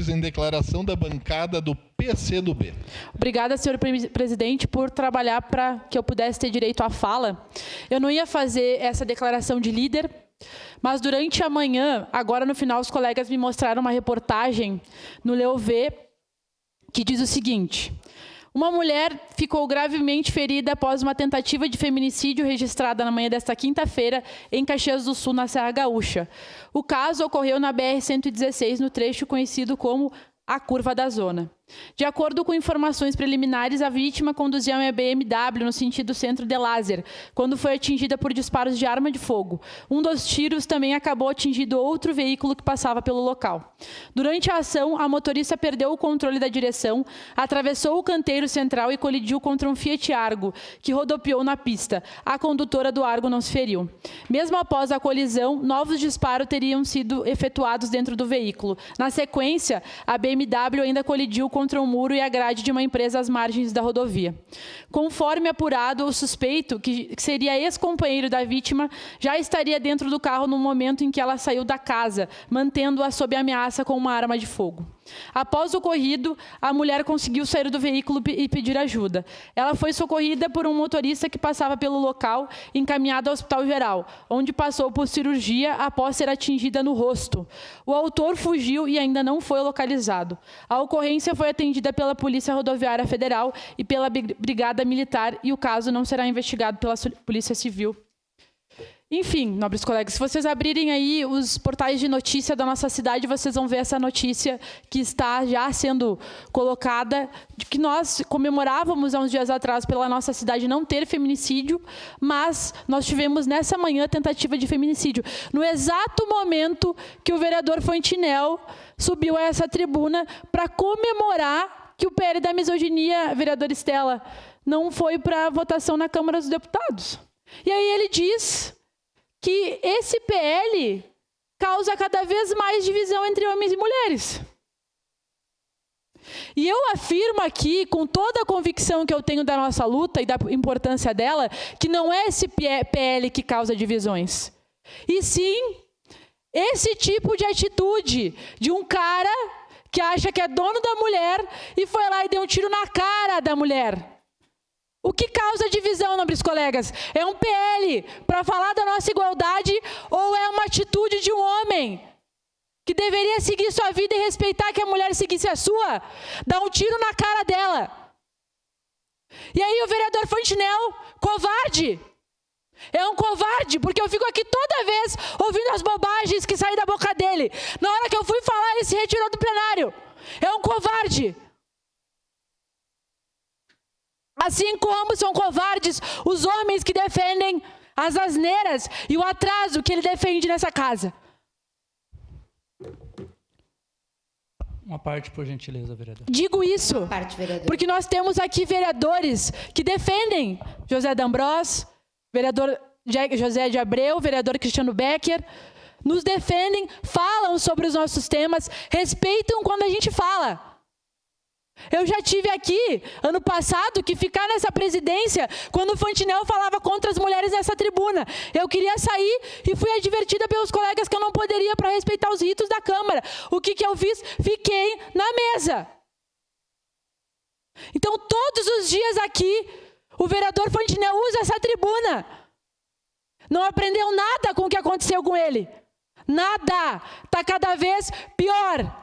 Lopes, em declaração da bancada do PCdoB. Obrigada, senhor presidente, por trabalhar para que eu pudesse ter direito à fala. Eu não ia fazer essa declaração de líder, mas durante a manhã, agora no final, os colegas me mostraram uma reportagem no Leo V, que diz o seguinte: uma mulher ficou gravemente ferida após uma tentativa de feminicídio registrada na manhã desta quinta-feira em Caxias do Sul, na Serra Gaúcha. O caso ocorreu na BR-116, no trecho conhecido como a Curva da Zona. De acordo com informações preliminares, a vítima conduzia uma BMW no sentido centro de Lázaro, quando foi atingida por disparos de arma de fogo. Um dos tiros também acabou atingindo outro veículo que passava pelo local. Durante a ação, a motorista perdeu o controle da direção, atravessou o canteiro central e colidiu contra um Fiat Argo, que rodopiou na pista. A condutora do Argo não se feriu. Mesmo após a colisão, novos disparos teriam sido efetuados dentro do veículo. Na sequência, a BMW ainda colidiu contra um muro e a grade de uma empresa às margens da rodovia. Conforme apurado, o suspeito, que seria ex-companheiro da vítima, já estaria dentro do carro no momento em que ela saiu da casa, mantendo-a sob ameaça com uma arma de fogo. Após o ocorrido, a mulher conseguiu sair do veículo e pedir ajuda. Ela foi socorrida por um motorista que passava pelo local, encaminhada ao Hospital Geral, onde passou por cirurgia após ser atingida no rosto. O autor fugiu e ainda não foi localizado. A ocorrência foi atendida pela Polícia Rodoviária Federal e pela Brigada Militar, e o caso não será investigado pela Polícia Civil. Enfim, nobres colegas, se vocês abrirem aí os portais de notícia da nossa cidade, vocês vão ver essa notícia que está já sendo colocada, de que nós comemorávamos há uns dias atrás pela nossa cidade não ter feminicídio, mas nós tivemos nessa manhã tentativa de feminicídio. No exato momento que o vereador Fantinel subiu a essa tribuna para comemorar que o PL da misoginia, vereadora Estela, não foi para votação na Câmara dos Deputados. E aí ele diz que esse PL causa cada vez mais divisão entre homens e mulheres. E eu afirmo aqui, com toda a convicção que eu tenho da nossa luta e da importância dela, que não é esse PL que causa divisões. E sim, esse tipo de atitude de um cara que acha que é dono da mulher e foi lá e deu um tiro na cara da mulher. O que causa divisão, nobres colegas? É um PL para falar da nossa igualdade ou é uma atitude de um homem que deveria seguir sua vida e respeitar que a mulher seguisse a sua? Dá um tiro na cara dela. E aí o vereador Fantinel, covarde. É um covarde, porque eu fico aqui toda vez ouvindo as bobagens que saem da boca dele. Na hora que eu fui falar, ele se retirou do plenário. É um covarde. Assim como são covardes os homens que defendem as asneiras e o atraso que ele defende nessa casa. Uma parte, por gentileza, vereador. Digo isso porque nós temos aqui vereadores que defendem José D'Ambrós, vereador José de Abreu, vereador Cristiano Becker, nos defendem, falam sobre os nossos temas, respeitam quando a gente fala. Eu já tive aqui, ano passado, que ficar nessa presidência quando o Fantinel falava contra as mulheres nessa tribuna. Eu queria sair e fui advertida pelos colegas que eu não poderia para respeitar os ritos da Câmara. O que eu fiz? Fiquei na mesa. Então, todos os dias aqui, o vereador Fantinel usa essa tribuna. Não aprendeu nada com o que aconteceu com ele. Nada. Está cada vez pior.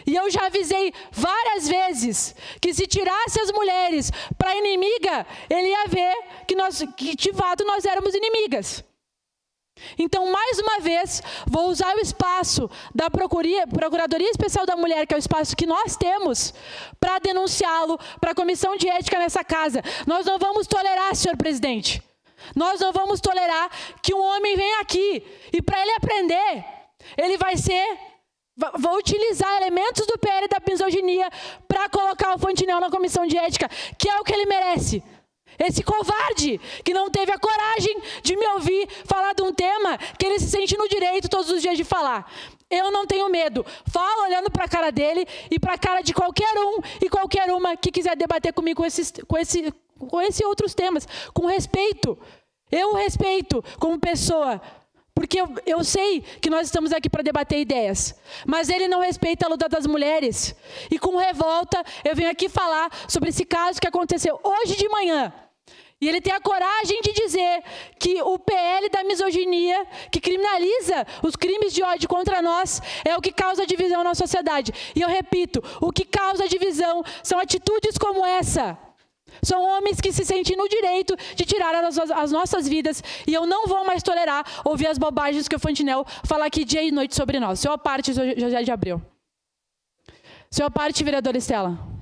E eu já avisei várias vezes que se tirasse as mulheres para inimiga, ele ia ver que de fato nós éramos inimigas. Então, mais uma vez, vou usar o espaço da Procuradoria Especial da Mulher, que é o espaço que nós temos, para denunciá-lo para a Comissão de Ética nessa casa. Nós não vamos tolerar, senhor presidente. Nós não vamos tolerar que um homem venha aqui e para ele aprender, ele vou utilizar elementos do PL da misoginia para colocar o Fantinel na comissão de ética, que é o que ele merece. Esse covarde que não teve a coragem de me ouvir falar de um tema que ele se sente no direito todos os dias de falar. Eu não tenho medo. Falo olhando para a cara dele e para a cara de qualquer um e qualquer uma que quiser debater comigo com esses outros temas, com respeito. Eu o respeito como pessoa, Porque eu sei que nós estamos aqui para debater ideias, mas ele não respeita a luta das mulheres. E com revolta, eu venho aqui falar sobre esse caso que aconteceu hoje de manhã. E ele tem a coragem de dizer que o PL da misoginia, que criminaliza os crimes de ódio contra nós, é o que causa divisão na sociedade. E eu repito, o que causa divisão são atitudes como essa. São homens que se sentem no direito de tirar as nossas vidas. E eu não vou mais tolerar ouvir as bobagens que o Fantinel fala aqui dia e noite sobre nós. Senhor parte, José de Abreu. Senhor parte, vereadora Estela.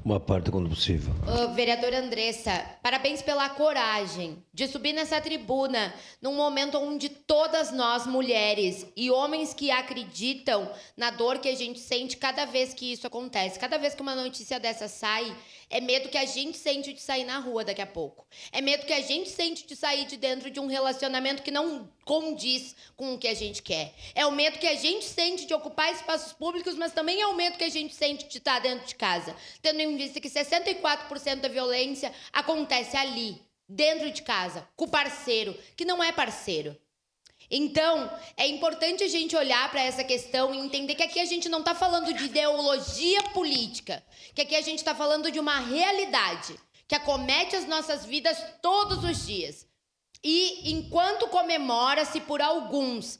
Uma parte quando possível. Vereadora Andressa, parabéns pela coragem de subir nessa tribuna num momento onde todas nós, mulheres e homens que acreditam na dor que a gente sente cada vez que isso acontece, cada vez que uma notícia dessa sai, é medo que a gente sente de sair na rua daqui a pouco. É medo que a gente sente de sair de dentro de um relacionamento que não condiz com o que a gente quer. É o medo que a gente sente de ocupar espaços públicos, mas também é o medo que a gente sente de estar dentro de casa. Tendo em vista que 64% da violência acontece ali, dentro de casa, com o parceiro, que não é parceiro. Então, é importante a gente olhar para essa questão e entender que aqui a gente não está falando de ideologia política, que aqui a gente está falando de uma realidade que acomete as nossas vidas todos os dias. E enquanto comemora-se por alguns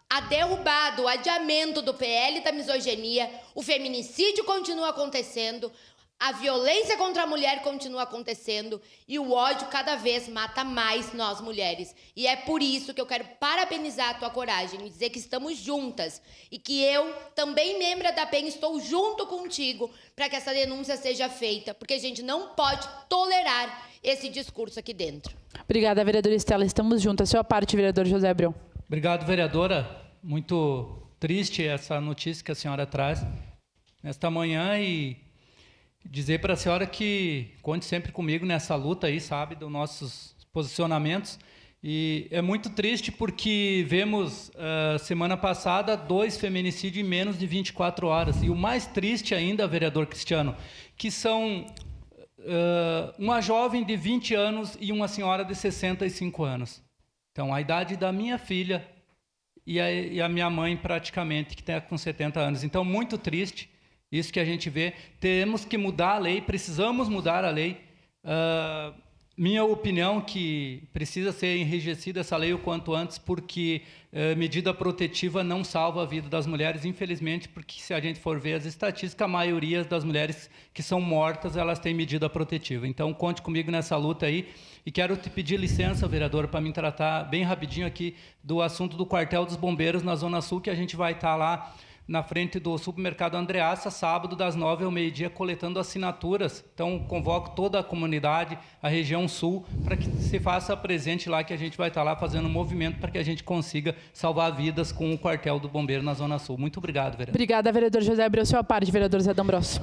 a derrubada, o adiamento do PL da misoginia, o feminicídio continua acontecendo, a violência contra a mulher continua acontecendo e o ódio cada vez mata mais nós mulheres. E é por isso que eu quero parabenizar a tua coragem e dizer que estamos juntas e que eu, também membro da PEN, estou junto contigo para que essa denúncia seja feita, porque a gente não pode tolerar esse discurso aqui dentro. Obrigada, vereadora Estela. Estamos juntas. Sua parte, vereador José Abreu. Obrigado, vereadora. Muito triste essa notícia que a senhora traz nesta manhã e dizer para a senhora que conte sempre comigo nessa luta aí, sabe, dos nossos posicionamentos. E é muito triste porque vemos, semana passada, 2 feminicídios em menos de 24 horas. E o mais triste ainda, vereador Cristiano, que são uma jovem de 20 anos e uma senhora de 65 anos. Então, a idade da minha filha e a minha mãe, praticamente, que está com 70 anos. Então, muito triste. Isso que a gente vê, temos que mudar a lei, precisamos mudar a lei. Minha opinião que precisa ser enrijecida essa lei o quanto antes, porque medida protetiva não salva a vida das mulheres, infelizmente, porque se a gente for ver as estatísticas, a maioria das mulheres que são mortas, elas têm medida protetiva. Então, conte comigo nessa luta aí. E quero te pedir licença, vereador, para me tratar bem rapidinho aqui do assunto do quartel dos bombeiros na Zona Sul, que a gente vai estar lá na frente do supermercado Andreassa, sábado, das 9 ao meio-dia, coletando assinaturas. Então, convoco toda a comunidade, a região sul, para que se faça presente lá, que a gente vai estar lá fazendo um movimento para que a gente consiga salvar vidas com o quartel do bombeiro na Zona Sul. Muito obrigado, vereador. Obrigada, vereador José Abreu. Sua parte, vereador Zé D'Ambrosio.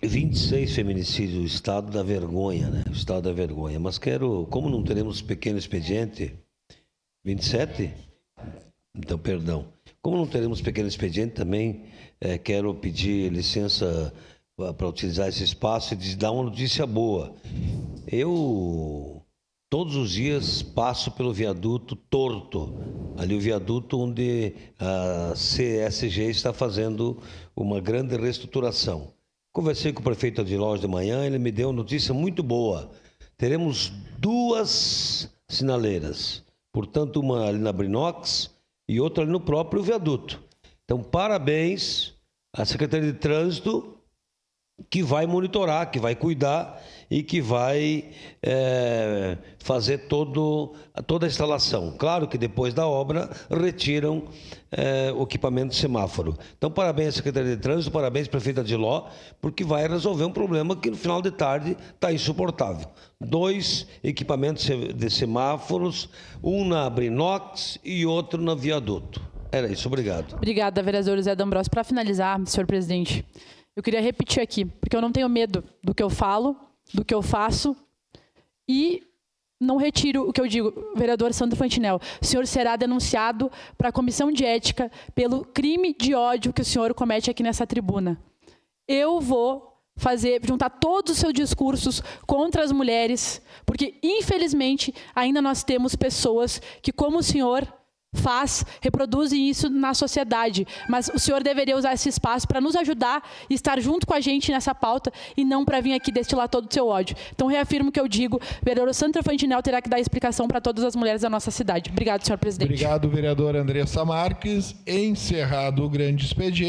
26 feminicídios, o estado da vergonha, né? O estado da vergonha. Mas como não teremos pequeno expediente, 27? Então, perdão. Como não teremos pequeno expediente, também quero pedir licença para utilizar esse espaço e dar uma notícia boa. Eu, todos os dias, passo pelo viaduto Torto, ali o viaduto onde a CSG está fazendo uma grande reestruturação. Conversei com o prefeito Adiló hoje de manhã, ele me deu uma notícia muito boa. Teremos 2 sinaleiras, portanto, uma ali na Brinox e outra ali no próprio viaduto. Então, parabéns à Secretaria de Trânsito, que vai monitorar, que vai cuidar e que vai fazer toda a instalação. Claro que depois da obra retiram o equipamento de semáforo. Então, parabéns à Secretaria de Trânsito, parabéns ao prefeito Adiló, porque vai resolver um problema que no final de tarde está insuportável. 2 equipamentos de semáforos, um na Brinox e outro na viaduto. Era isso, obrigado. Obrigada, vereador Zé D'Ambrosio. Para finalizar, senhor presidente, eu queria repetir aqui, porque eu não tenho medo do que eu falo, do que eu faço e não retiro o que eu digo. Vereador Sandro Fantinel, o senhor será denunciado para a Comissão de Ética pelo crime de ódio que o senhor comete aqui nessa tribuna. Eu vou juntar todos os seus discursos contra as mulheres, porque, infelizmente, ainda nós temos pessoas que, como o senhor reproduzem isso na sociedade. Mas o senhor deveria usar esse espaço para nos ajudar e estar junto com a gente nessa pauta e não para vir aqui destilar todo o seu ódio. Então, reafirmo o que eu digo, o vereador Sandra Fantinel terá que dar explicação para todas as mulheres da nossa cidade. Obrigado, senhor presidente. Obrigado, vereadora Andressa Marques. Encerrado o grande expediente.